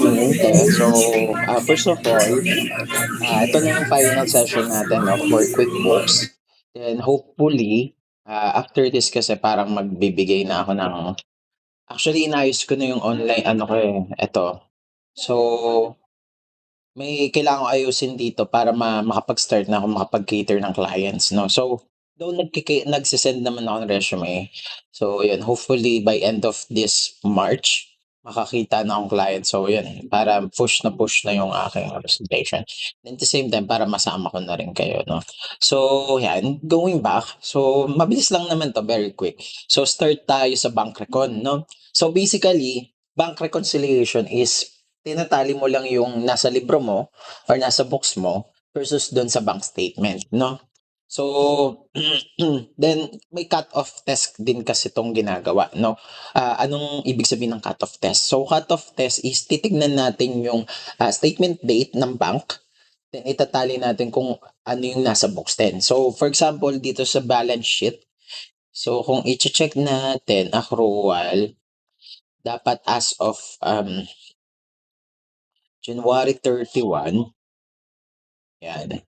evening, te. First of all, ito na yung final session natin, no, for QuickBooks. Then, hopefully, after this kasi parang magbibigay na ako ng... Actually, inayos ko na yung online, ano ko eh, ito. So, may kailangan ko ayusin dito para makapag-start na ako makapag-cater ng clients, no? So, though nagsisend naman ako ng resume. So, yun, hopefully by end of this March, makakita na akong client. So, yun, para push na yung aking presentation. And at the same time, para masama ko na rin kayo, no? So, yan, going back. So, mabilis lang naman to, very quick. So, start tayo sa bank recon, no? So, basically, bank reconciliation is tinatali mo lang yung nasa libro mo or nasa books mo versus doon sa bank statement, no? So, then may cut-off test din kasi itong ginagawa, no? Anong ibig sabihin ng cut-off test? So, cut-off test is titignan natin yung statement date ng bank, then itatali natin kung ano yung nasa books din. So, for example, dito sa balance sheet, so kung i-check natin accrual, dapat as of January 31, yan.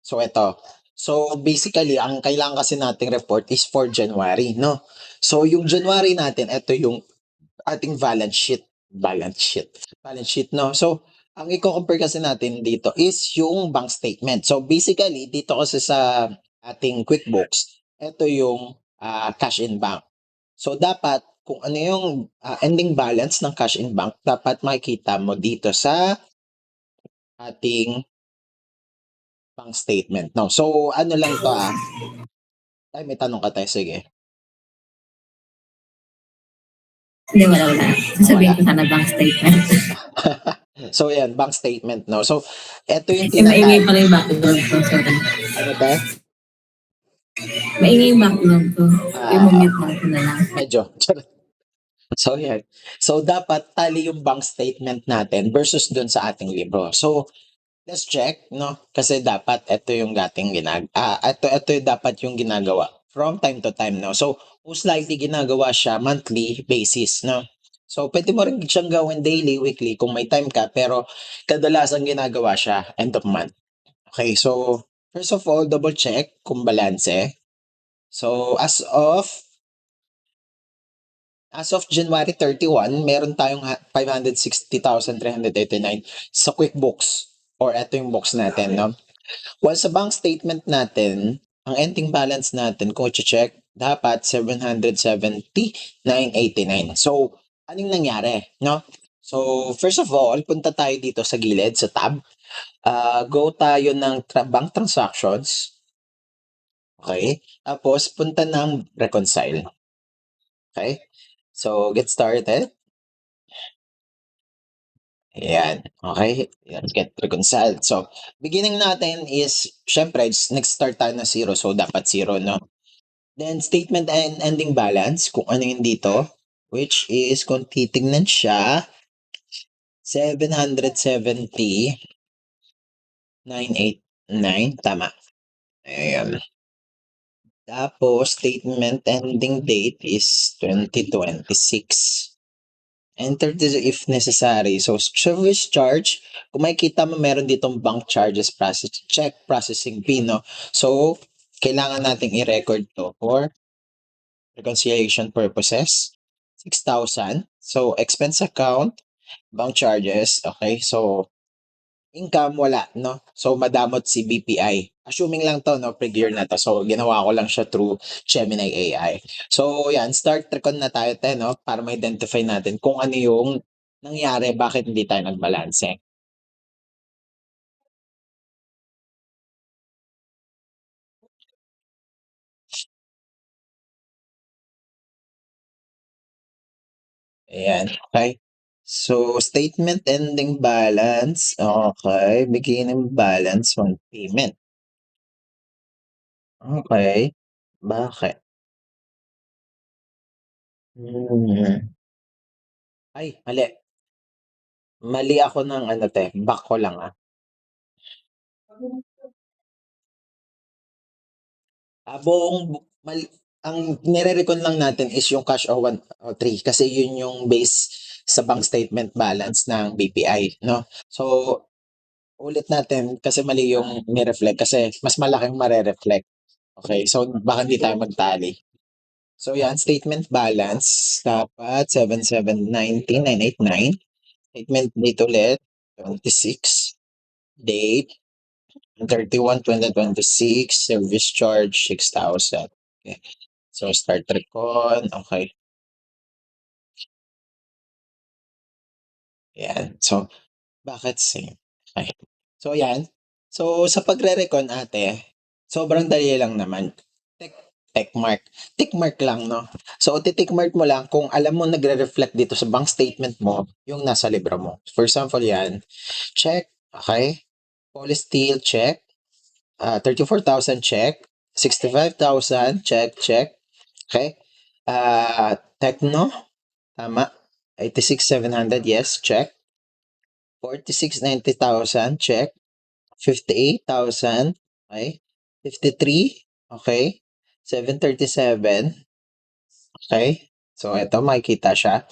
So ito. So basically, ang kailangan kasi nating report is for January, no? So yung January natin, ito yung ating balance sheet. Balance sheet, no? So ang i-compare kasi natin dito is yung bank statement. So basically, dito kasi sa ating QuickBooks, ito yung cash in bank. So dapat kung ano yung ending balance ng cash in bank, dapat makikita mo dito sa ating bank statement, no? So, ano lang 'to, ay may tanong ka tayo, sige. Hindi, wala. Wala. Sasabihin ko sana bank statement. So, yan, bank statement, no? So, eto yung Eh, maingay tinatag... pala yung background ko. Sorry. Ano, te? Maingay yung background ko. Ah, I-mute lang ko na lang. medyo. So, yan. So, dapat tali yung bank statement natin versus dun sa ating libro. So, let's check, no? Kasi dapat ito yung ito yung dapat yung ginagawa from time to time, no? So, most likely ginagawa siya monthly basis, no? So, pwede mo rin siyang gawin daily, weekly kung may time ka, pero kadalasan ginagawa siya end of month. Okay, so first of all, double check kung balanse. So, as of January 31, meron tayong 560,389 sa QuickBooks or ito yung box natin, no? While sa bank statement natin, ang ending balance natin, kung i-check, dapat 770,989. So, anong nangyari, no? So, first of all, punta tayo dito sa gilid, sa tab. Go tayo ng bank transactions. Okay? Tapos, punta ng reconcile. Okay? So, get started. Ayan. Okay? Let's get reconciled. So, beginning natin is, syempre, nag-start tayo na 0. So, dapat 0, no? Then, statement and ending balance, kung ano yun dito, which is, kung titignan siya, 770,989. Tama. Ayan. Tapos, statement ending date is 2026. Enter this if necessary. So, service charge, kung makikita mo meron ditong bank charges check processing fee, no? So, kailangan nating i-record to for reconciliation purposes. 6,000. So, expense account, bank charges, okay? So, income, wala, no? So, madamot si BPI. Assuming lang to, no? Per-year na to. So, ginawa ko lang siya through Gemini AI. So, yan. Start recon na tayo, no? Para ma-identify natin kung ano yung nangyari, bakit hindi tayo nagbalanse. Ayan, okay? So, statement ending balance, okay. Beginning balance, one payment. Okay. Bakit? Ay, mali. Mali ako ng ano, te, back ko lang, Buong ang nire-recon lang natin is yung cash o 1 o 3 kasi yun yung base sa bank statement balance ng BPI, 'no? So, ulit natin kasi mali yung ni-reflect kasi mas malaking mare-reflect. Okay, so baka hindi tayo magtali. So yan, statement balance dapat 7,790,989. Statement date ulit, 26. Date, 31/2026. Service charge, 6,000. Okay. So start recon, okay. Yan. So, bakit same? Okay. So yan. So sa pagre-recon ate, sobrang dali lang naman. Tick, tick mark. Tick mark lang, no? So titik mark mo lang kung alam mo nagre-reflect dito sa bank statement mo yung nasa libro mo. For example yan, check, okay? Polysteel, check. 34,000, check. 65,000, check, check. Okay? Tecno, tama. 86,700, yes, check. 46,90,000, check. 58,000, okay. 53, okay. 737, okay. So, ito makikita siya.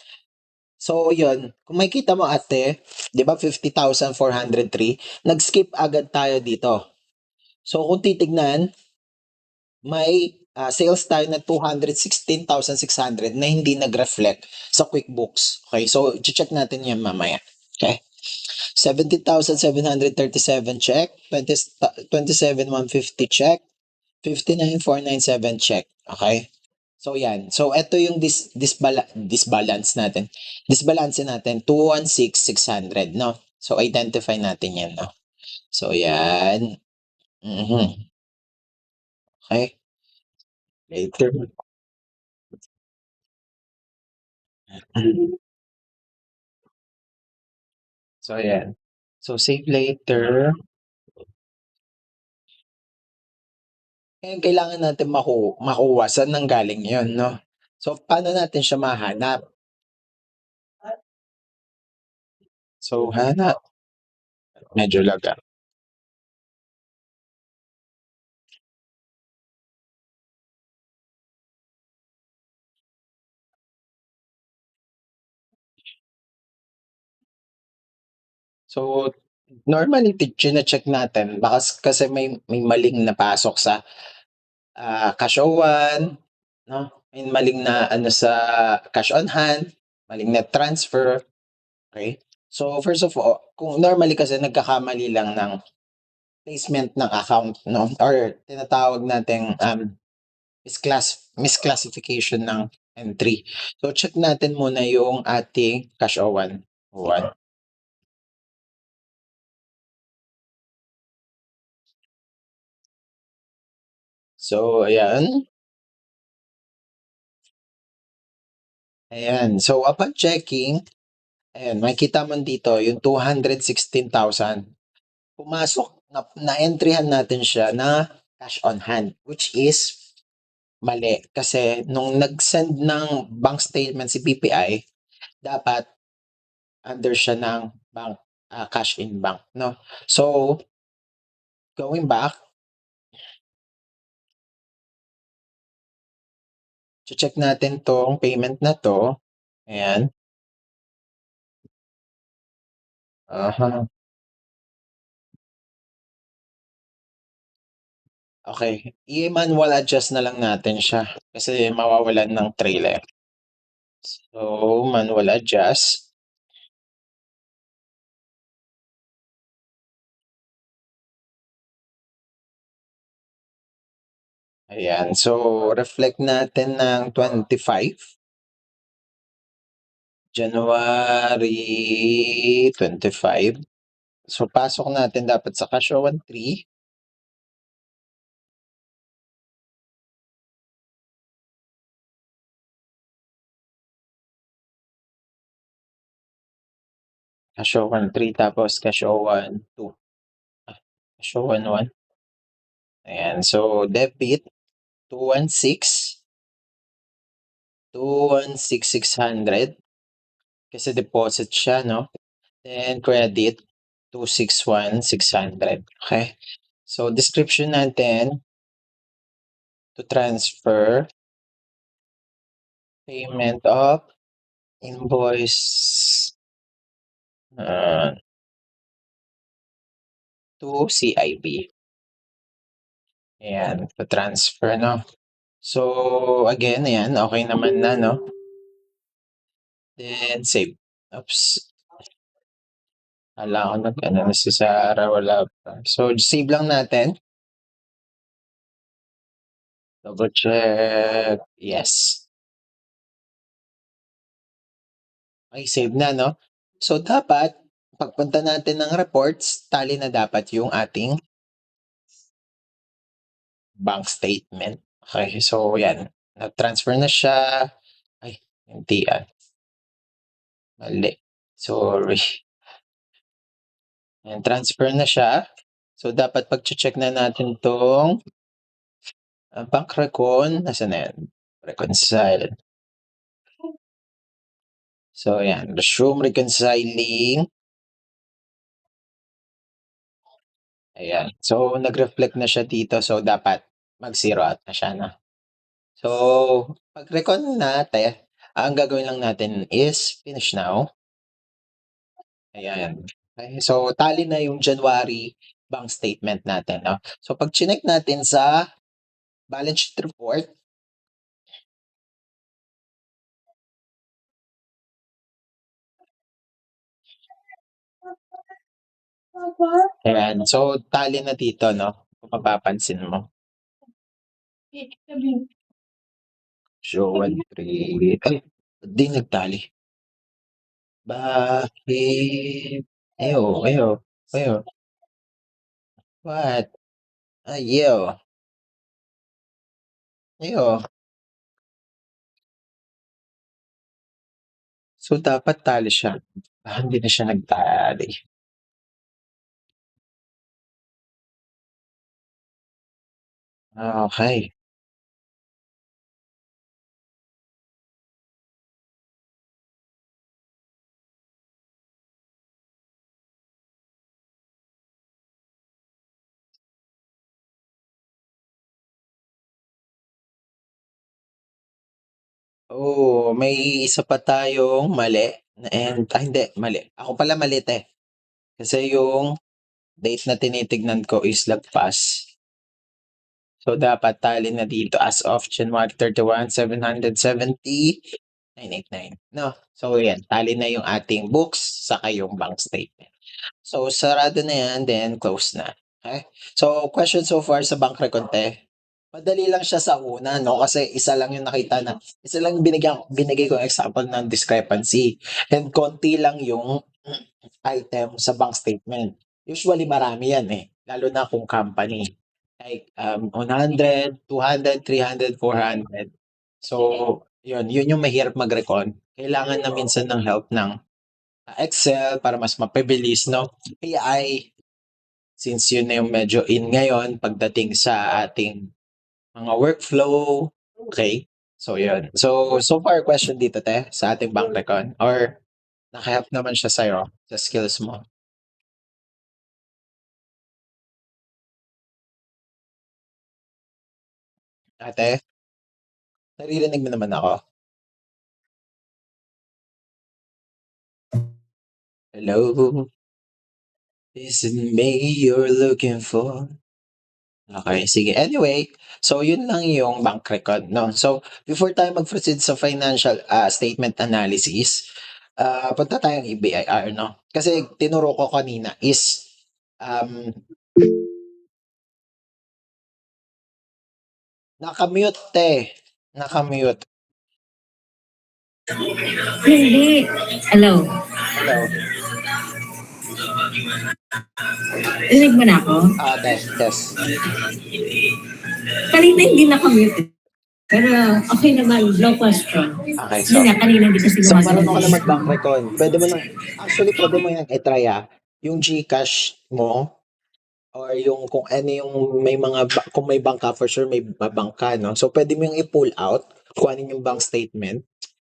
So, yun. Kung makikita mo ate, di ba 50,403, nag-skip agad tayo dito. So, kung titignan, may sales tayo na 216,600 na hindi nag-reflect sa QuickBooks. Okay, so check natin yan mamaya. Okay. 70,737 check, 27,150 check, 59,497 check. Okay? So yan. So ito yung disbalance natin. Disbalance natin 216,600, no? So identify natin yan, no? So yan. Mhm. Okay? Later. So yan. So save later. Ngayon kailangan natin makuha saan nanggaling yun, 'no? So paano natin siya mahanap? So hanap, medyo lag, ah. So normally chine-check natin baka kasi may maling napasok sa, Cashowan, 'no? May maling na ano sa cash on hand, maling na transfer, okey? So first of all, kung normally kasi nagkakamali lang ng placement ng account, 'no, or tinatawag nating, misclassification ng entry. So check natin muna yung ating cash O1. O1. So ayan, ayan. So upon checking, ayan makikita mo dito yung 216,000. Pumasok na-entryhan natin siya na cash on hand, which is mali. Kasi nung nag-send ng bank statement si BPI, dapat under siya ng bank, cash in bank, 'no? So going back, check natin 'tong payment na 'to, ayan. Uh-huh. Okey, i-manual adjust na lang natin siya kasi mawawalan ng trailer. So, manual adjust, ayan. So, reflect natin ng 25, January 25. So, pasok natin dapat sa Cashowan 3, Cashowan 3 tapos Cashowan 2, Cashowan 1, ayan. So, debit 216, 216,600 kasi deposit siya, 'no? Then credit 261,600. Okay. So description natin, to transfer payment of invoice, ah, to CIB. Ayan, pa-transfer 'no. So, again ayan, okey naman na 'no, then save. Oops, akala ko nag-ano na si Sarah, wala pa. So, save lang natin, double check, yes. Okey, save na 'no. So, dapat pagpunta natin ng reports, tally na dapat yung ating bank statement. Okey, so yan, nag-transfer na siya. Ay, hindi, mali, sorry. Ayan, transfer na siya. So, dapat pagche-check na natin 'tong, bank recon, nasaan na yan? Reconcile. So, ayan, resume reconciling. Ayan. So, nag-reflect na siya dito. So, dapat mag-zero out na siya 'no. So, 'pag recon natin, ang gagawin lang natin is finish now. Ayan. Okey, so tally na yung January bank statement natin 'no. So 'pag chineck natin sa balance sheet report, ayan, so tally na dito 'no, kung mapapansin mo. Show 1, 3 ay, ba't 'di nag-tally? Bakit? Ayo, what? Ayaw, ayo. So dapat tally siya. Hindi na siya nag-tally. Okey. Oo, may isa pa tayong mali and hindi mali. Ako pala mali 'te. Kasi yung date na tinitignan ko is lagpas. So, dapat tally na dito as of January 31, 770,989 'no. So, yan tally na yung ating books saka yung bank statement. So, sarado na yan then close na, okey. So, question so far sa bank recon 'te, madali lang siya sa una 'no, kasi isa lang yung binigay kong example ng discrepancy and konti lang yung item sa bank statement. Usually marami yan, eh, lalo na kung company. Like, 100, 200, 300, 400. So, yun yung mahirap mag-recon. Kailangan na minsan ng help ng, Excel para mas mapabilis 'no, AI, since yun na yung medyo in ngayon pagdating sa ating mga workflow, okey. So yun. So, so far question dito 'te, sa ating bank recon or naka-help naman siya sa'yo, sa skills mo? Ate, naririnig mo naman ako? Hello? Is it me you're looking for? Okey, sige. Anyway, so yun lang yung bank record 'no. So, before tayo mag-proceed sa financial, statement analysis, punta tayong EBIR 'no. Kasi tinuro ko kanina is, um, naka-mute 'te, naka-mute. Hindi. Hello. Hello? Rinig mo na ako? Test, test. Kanina hindi nakamute. Pero okay naman, no question. Okey, Yun so nga, kanina hindi kasi so gumagana marunong ka na yung mag-bank recon. Puwede mo yang i-try, yung GCash mo or yung kung ano yung may mga kung may bank ka for sure may ba-bank ka 'no. So puwede mo yung i-pull out kung ano yung bank statement,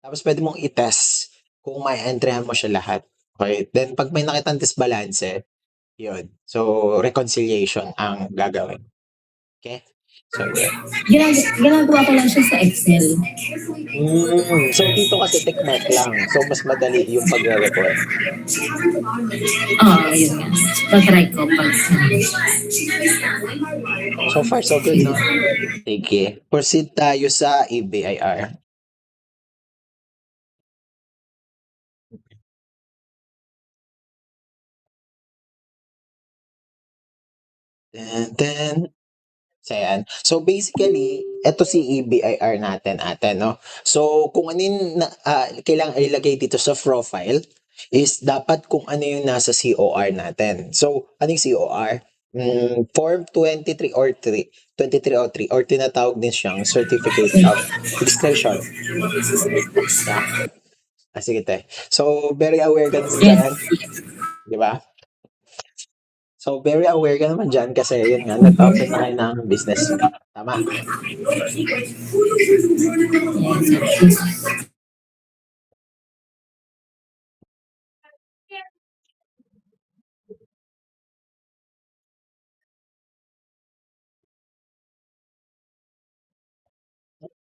tapos puwede mong i-test kung ma-e-entryhan mo siya lahat, okey. Then 'pag may nakitang disbalanse, yun, so reconciliation ang gagawin, okey. So, yun. Ginagawa ko lang siya sa Excel. So, dito kasi tickmark lang. So, mas madali yung pagre-report. Oo, yun nga. Tatry ko pag So far, so good, no? Sige. Proceed tayo sa ABIR. Then, so, yan. So, basically, eto si ABIR natin, ate, no? So, kung ano yung kailangan ilagay dito sa profile is dapat kung ano yung nasa COR natin. So, ano yung COR? Form 23 or 3, 23 or 3, or tinatawag din siyang Certificate of Discretion. Yeah. Sige, te. So, very aware ka naman yes. dyan, di ba? So, very aware ka naman dyan kasi yun nga, nag-open na kayo ng business. Tama?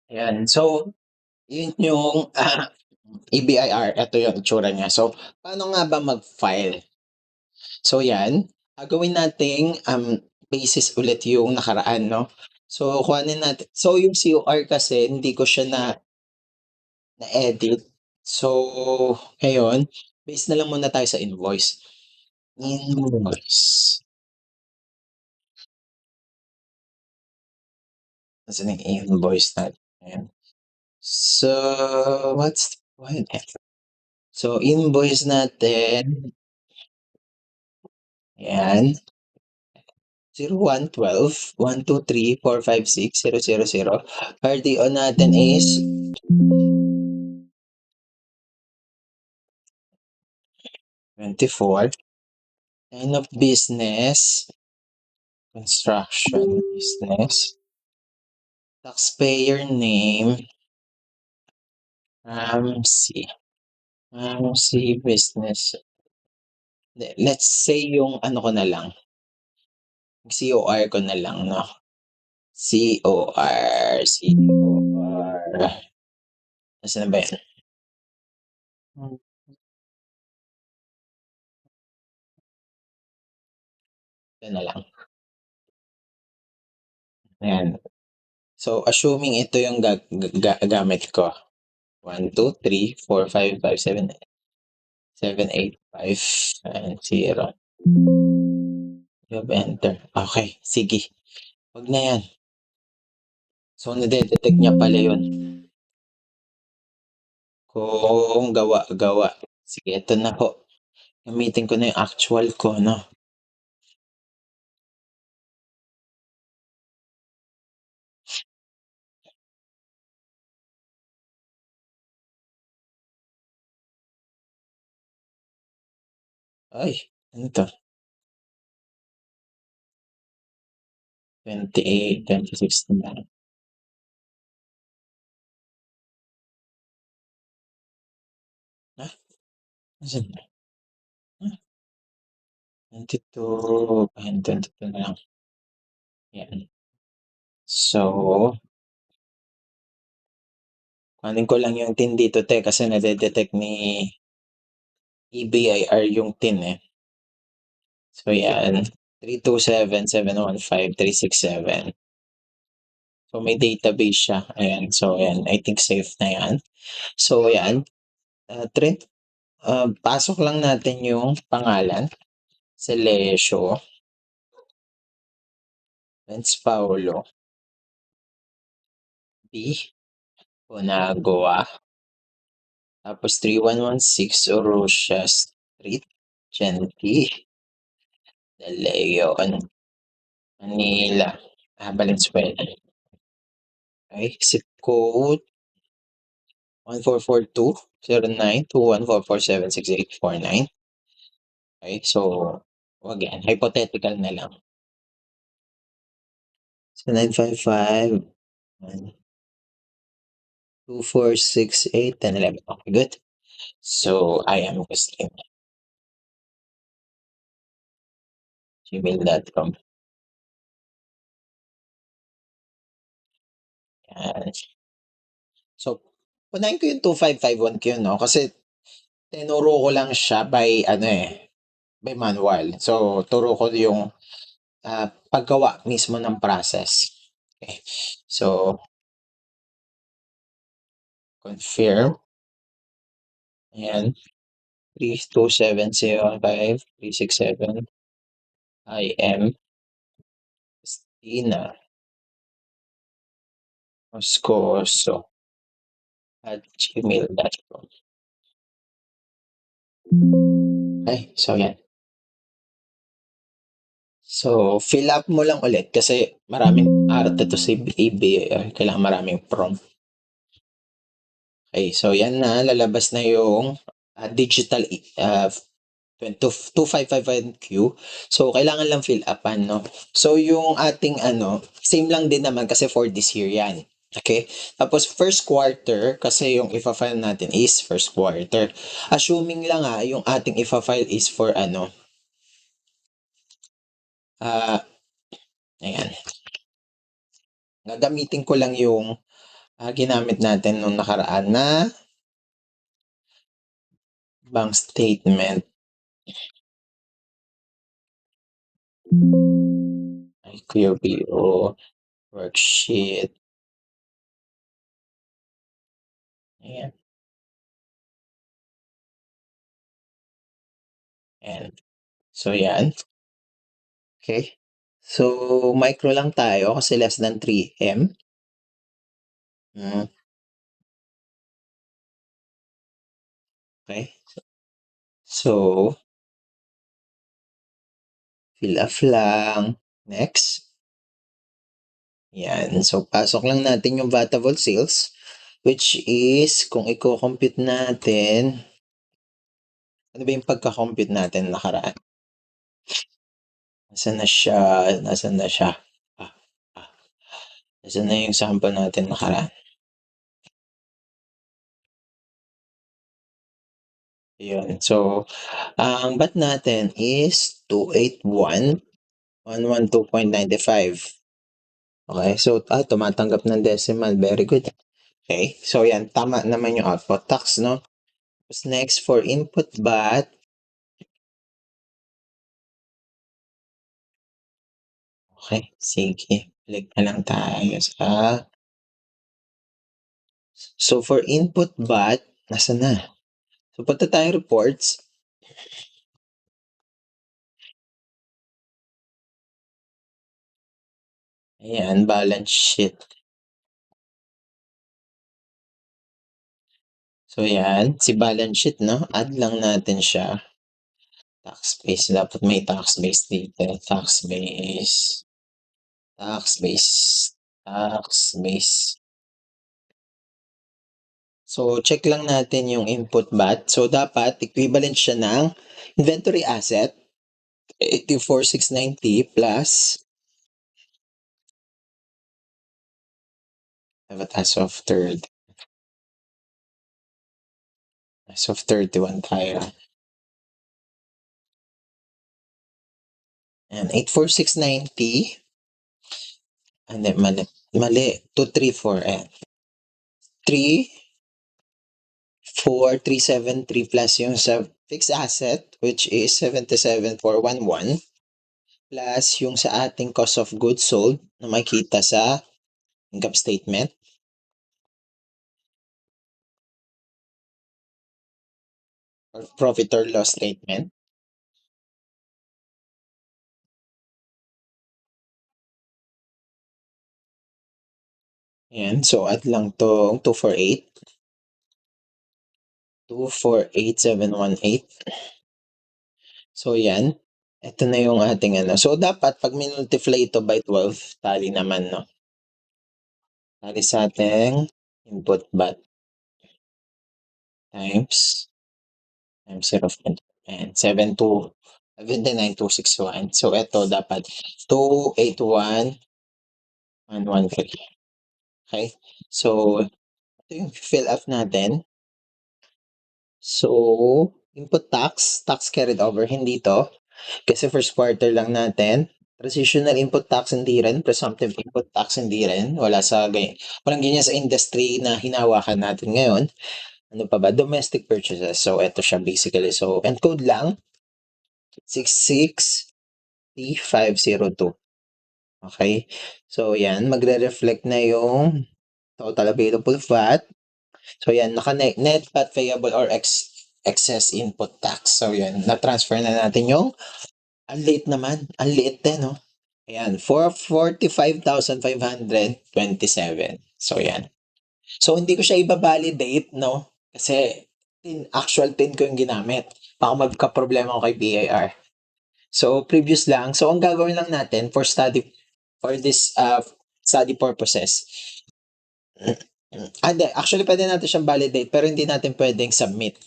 Ayan. So, yun yung EBIR. Ito yung itsura niya. So, paano nga ba mag-file? So, yan. Gawin nating basis ulit yung nakaraan, no? So, kuhanin natin. So, yung COR kasi, hindi ko siya na-edit. So, ngayon, base na lang muna tayo sa invoice. Invoice. Nasaan yung invoice natin? Ayan. So, what? So, invoice natin, ayan, 0112 123 456 000. RDO natin is 24. Line of business, construction business. Taxpayer name, Ramsey. Ramsey business. Let's say yung ano ko na lang, COR ko na lang, no? COR. Nasaan na ba yan? Ito na lang. Ayan. So, assuming ito yung gamit ko. 1, 2, 3, 4, 5, 5, 7, 7, 8, 5, and 0. Job enter. Okay, sige. Wag na yan. So, nade-detect niya pala yun. Kung gawa. Sige, ito na po. Gamitin ko na yung actual ko, no? Ay, ano to? 28, 26 na lang. Ah, nasan na? 22, ayan, 22 na lang. Yan. So, kunin ko lang yung tin dito, te, kasi nade-detect ni EBIR yung tin, eh. So, yan. 327-715-367. So, may database siya. Ayan. So, ayan. I think safe na yan. So, ayan. Trent, pasok lang natin yung pangalan. Celesio. Lance Paulo. B. Onagawa. Tapos 3116 Orosia Street. Genti. De Leon. Manila. Valenzuela. Okay. Zip code 1442-092144768849. Okay. So, again, hypothetical na lang. So, 955 2468 1011. Okay, good. So, I am Christine. Gmail.com. Yan. So, unahin ko yung 2551 ko yun 'no, kasi tinuro ko lang siya by ano, by manual. So, turo ko yung, paggawa mismo ng process. Okay. So, confirm, ayan, 32705 IM Christina Moscoso @gmail.com. Ay, so yan. So, fill up mo lang ulit kasi maraming arte 'to si baby, kailangan maraming prompt. Okay, so yan na, lalabas na yung, digital 2551Q. So, kailangan lang fill upan 'no. So, yung ating ano, same lang din naman kasi for this year yan, okay. Tapos first quarter kasi yung ifa-file natin is first quarter. Assuming lang, yung ating ifa-file is for ano, ah, ayan, gagamitin ko lang yung, ginamit natin nung nakaraan na bank statement. Ay, QBO worksheet. Ayan, ayan. So, yan. Okay. So, micro lang tayo kasi less than 3M. Hmm, okay. So, fill up lang. Next. Yan. So, pasok lang natin yung vatable sales, which is kung iko-compute natin, ano ba yung pagka-compute natin nakaraan? Nasaan na siya? Nasaan na siya? Ah, ah. Nasaan na yung sample natin nakaraan? Yun. So, ang bat natin is 281,112.95. Okay, so, tumatanggap ng decimal. Very good. Okay, so yan, tama naman yung output tax, no? Tapos next, for input bat, okay, sige. Balik na lang tayo sa... So, for input bat, nasa na? So, punta tayo reports. Ayan, balance sheet. So, yan, si balance sheet, no? Add lang natin siya. Tax base, dapat may tax base dito. Tax base, tax base, tax base. So, check lang natin yung input bat. So, dapat equivalent siya ng inventory asset, 84,690 plus, dapat as of 31 tayo. And 84,690, and then mali, 234, and 3,4,373 plus yung sa fixed asset, which is 77,411, plus yung sa ating cost of goods sold na makita sa income statement. Or profit or loss statement. Ayan, so add lang tong 248,718. So yan, ito na yung ating ano. So dapat pag minultiply ito by 12, tali naman, no? Tali sa ating input bat times 0. And 79,261. So ito dapat 281,113. Okay? So ito yung fill up natin. So, input tax carried over, hindi to. Kasi first quarter lang natin. Transitional input tax hindi rin, presumptive input tax hindi rin, walang ganyan sa industry na hinahawakan natin ngayon. Ano pa ba? Domestic purchases. So, eto siya basically. So, encode lang, 66T502. Okay? So, yan. Magre-reflect na yung total available VAT. So, yan. Net VAT payable or excess input tax. So, yan. Na-transfer na natin yung ang liit naman. Ang liit din, no? Ayan. For 45,527. So, yan. So, hindi ko siya iba-validate, no? Kasi actual tin ko yung ginamit. Baka magka-problema ako kay BIR. So, previous lang. So, ang gagawin lang natin for this study purposes. Hindi. Actually, pwede natin siyang validate pero hindi natin pwedeng submit.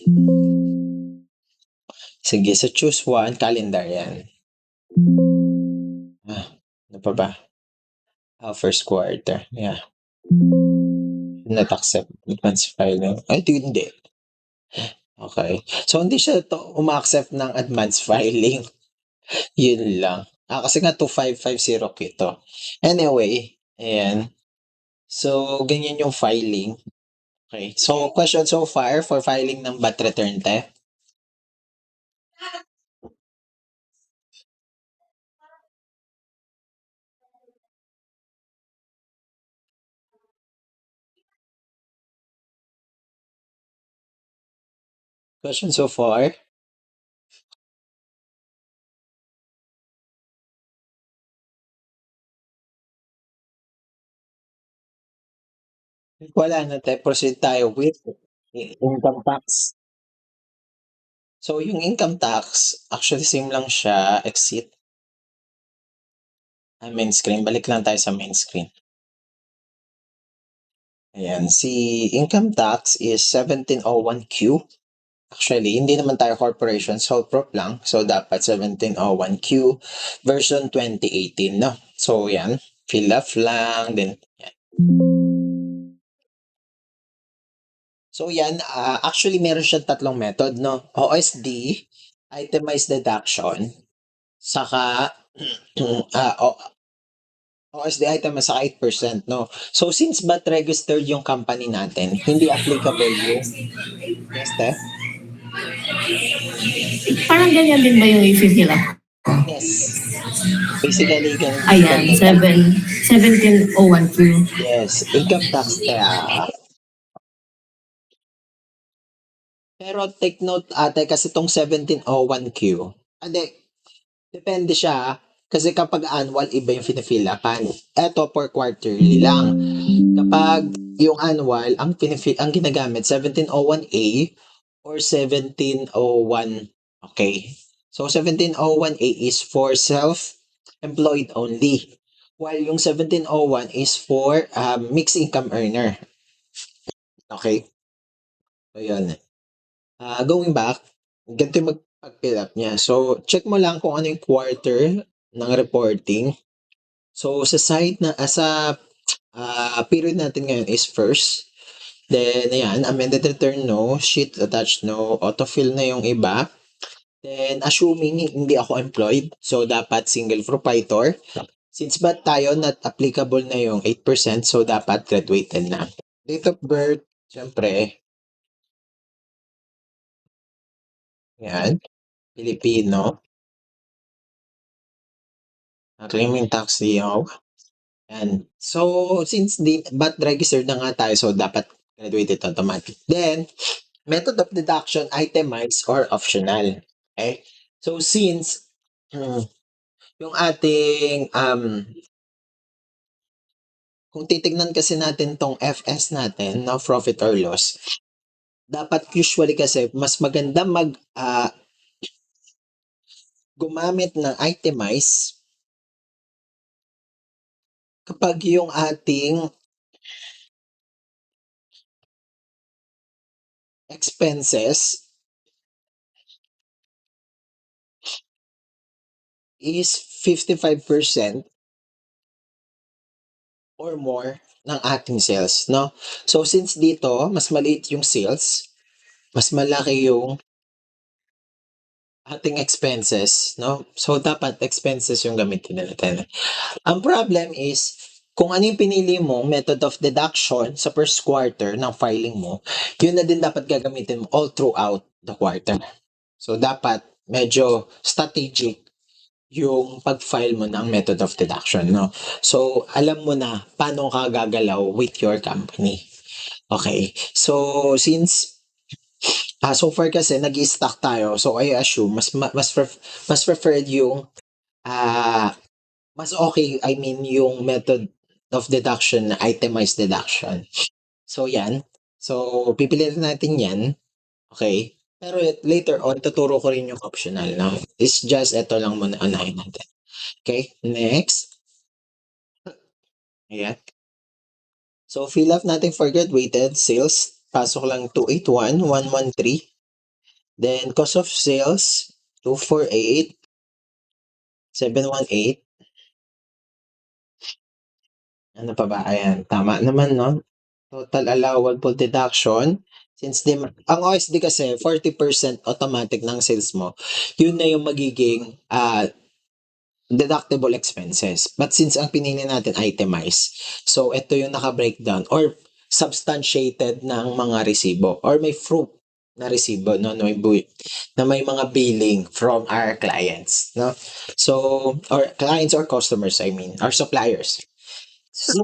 Sige, so choose one, calendar yan. Ano pa ba? First quarter. Yeah. Not accept advance filing. Ay, hindi. Okay. So, hindi siya uma-accept ng advance filing. Yun lang. Kasi nga 2550 ito. Anyway, ayan. So, ganyan yung filing. Okay. So, question so far for filing ng VAT return, te? Question so far? Wala na, te. Proceed tayo with income tax. So, yung income tax, actually same lang siya, exit. Main screen. Balik lang tayo sa main screen. Ayan. Si income tax is 1701Q. Actually, hindi naman tayo corporation, sole prop lang. So, dapat 1701Q version 2018, no? So, yan. Fill up lang, then yan. So, yan. Actually, meron siyang tatlong method, no? OSD, itemized deduction, saka OSD item sa 8%, no? So, since but registered yung company natin, hindi applicable yung... Yes, te? Parang ganyan din ba yung i-fill up? Yes. Basically, ganun Ayan, ganun. 1701Q. Yes, income tax te. Pero take note ate kasi tong 1701Q, hindi, depende siya kasi kapag annual iba yung fina-fill-upan. Eto for quarterly lang. Kapag yung annual, ang ginagamit 1701A or 1701, okay. So 1701A is for self-employed only. While yung 1701 is for mixed income earner. Okay? So yun. Going back, ganito yung mag-fill up niya. So, check mo lang kung ano yung quarter ng reporting. So, sa side na, sa period natin ngayon is first. Then, ayan, amended return no, sheet attached no, autofill na yung iba. Then, assuming hindi ako employed, so dapat single proprietor. Since ba tayo not applicable na yung 8%, so dapat graduated na. Date of birth, syempre, yan, Filipino. Claiming tax DO. Yan. So, since but registered na nga tayo, so dapat graduated automatic. Then, method of deduction, itemized or optional. Okay? So, since yung ating, kung titignan kasi natin tong FS natin, no, profit or loss, dapat usually kasi mas maganda gumamit ng itemize kapag yung ating expenses is 55% or more ng ating sales, no? So, since dito, mas maliit yung sales, mas malaki yung ating expenses, no? So, dapat expenses yung gamitin natin. Ang problem is, kung ano yung pinili mo, method of deduction sa first quarter ng filing mo, yun na din dapat gagamitin mo all throughout the quarter. So, dapat medyo strategic yung pag-file mo ng method of deduction, no? So, alam mo na paano ka gagalaw with your company. Okay. So, since so far kasi nag-i-stock tayo, so I assume mas preferred yung ah mas okay, I mean yung method of deduction na itemized deduction. So, yan. So, pipiliin natin yan. Okay? Pero later on, tuturo ko rin yung optional, no? It's just ito lang muna unahin natin. Okay? Next. Ayan. So, fill up natin for graduated sales. Pasok lang 281,113. Then, cost of sales, 248,718. Ano pa ba? Ayan. Tama naman, no? Total allowable deduction. Since ang OSD kasi 40% automatic ng sales mo, yun na yung magiging deductible expenses. But since ang pinili natin itemized, so ito yung naka-breakdown or substantiated ng mga resibo or may proof na resibo, no, na may mga billing from our clients, no? So, or clients or customers, I mean, or suppliers. So,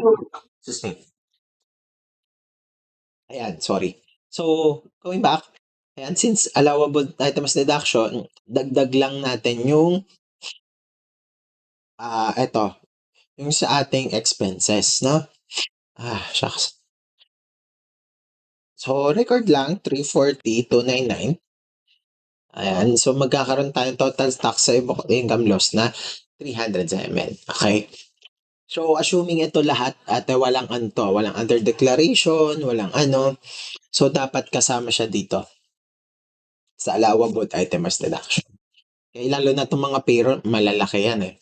excuse me. Ayan, sorry. So, going back, ayan, since allowable items deduction, dagdag lang natin yung eto, yung sa ating expenses, no? Shucks. So, record lang, 340,299. Ayan, so magkakaroon tayong total tax sa income loss na 307. Okay? So, assuming ito lahat at walang walang under declaration, walang ano, so dapat kasama siya dito sa allowable items deduction. Okay, lalo na itong mga payroll, malalaki yan eh.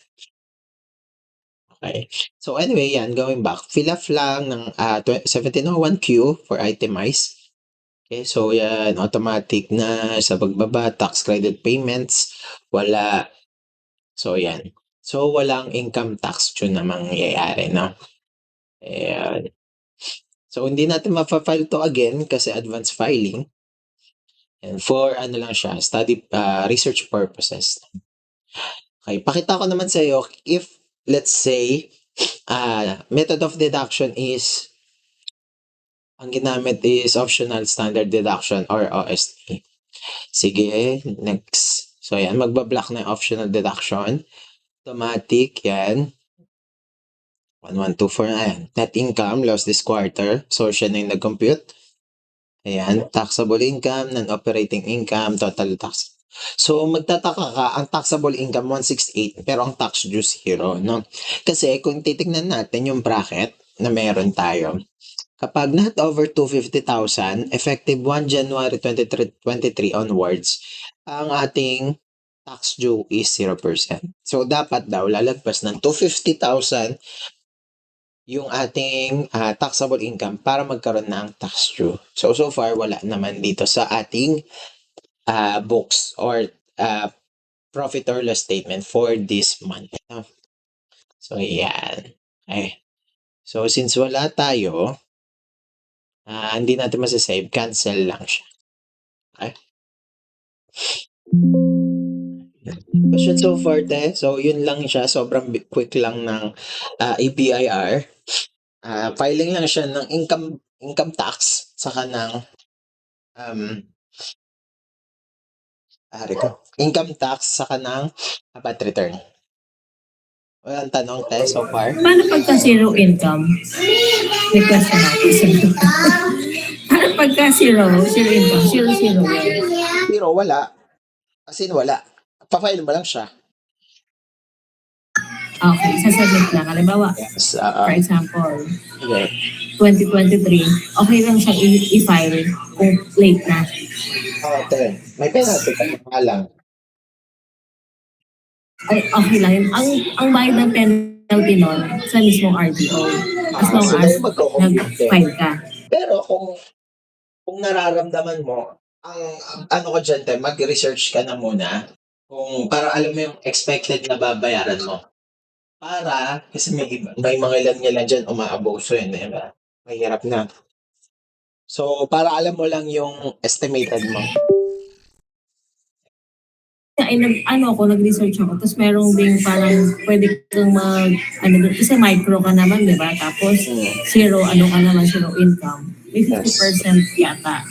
Okay. So anyway, yan, going back, fill up lang ng 1701Q for itemize. Okay, so yan, automatic na sa pagbaba, tax credit payments, wala. So yan. So walang income tax dun na mangyayari, no? Ayan. So hindi natin mapa-file to again kasi advance filing. And for ano lang siya, study research purposes. Okay, pakita ko naman sa iyo if let's say method of deduction is ang ginamit is optional standard deduction or OSD. Sige, next. So yan, magba-block na yung optional deduction. Automatic, yan. 1124 na yan. Net income lost this quarter. So siya na yung nag-compute. Ayan, taxable income, non-operating income, total tax. So magtataka ka, ang taxable income 168 pero ang tax due 0, no? Kasi kung titignan natin yung bracket na meron tayo, kapag not over 250,000, effective 1 January 2023 onwards, ang ating tax due is 0%. So dapat daw lalagpas ng 250,000 yung ating taxable income para magkaroon ng tax due. So far wala naman dito sa ating books or profit or loss statement for this month. So yan. Okay. So since wala tayo, hindi natin masasave, cancel lang siya. Okay? Question so far, te. So, yun lang siya. Sobrang quick lang ng APIR. Filing lang siya ng income tax saka ng income tax saka ng VAT return. Walang tanong, te, so far. Paano pagka zero income? May question ako. Paano pagka zero income? Zero. Zero, wala. As in, wala. Pa-file mo lang siya. Okay, sasabit lang. Halimbawa, Yes. for example, Okay. 2023, okay lang siyang i-file kung late na. Te, may penalty ka lang. Ay, okay lang yun. Ang bayad ng penalty nun sa mismong RTO. As long Sila as yung magko-compute. nag-file ka. Pero kung nararamdaman mo, ang ano ko dyan, te, mag-research ka na muna Kung para alam mo yung expected na babayaran mo. Para kasi may mga ilan-ilan diyan umaabuso, eh, 'di ba? Mahirap na. So, para alam mo lang yung estimated mo. Ay nag-ano ako, nag-research ako tapos merong ding parang puwede kang ano dun kasi micro ka naman 'di ba? Tapos Mm, zero ano ka naman, zero income. May yes. 50% yata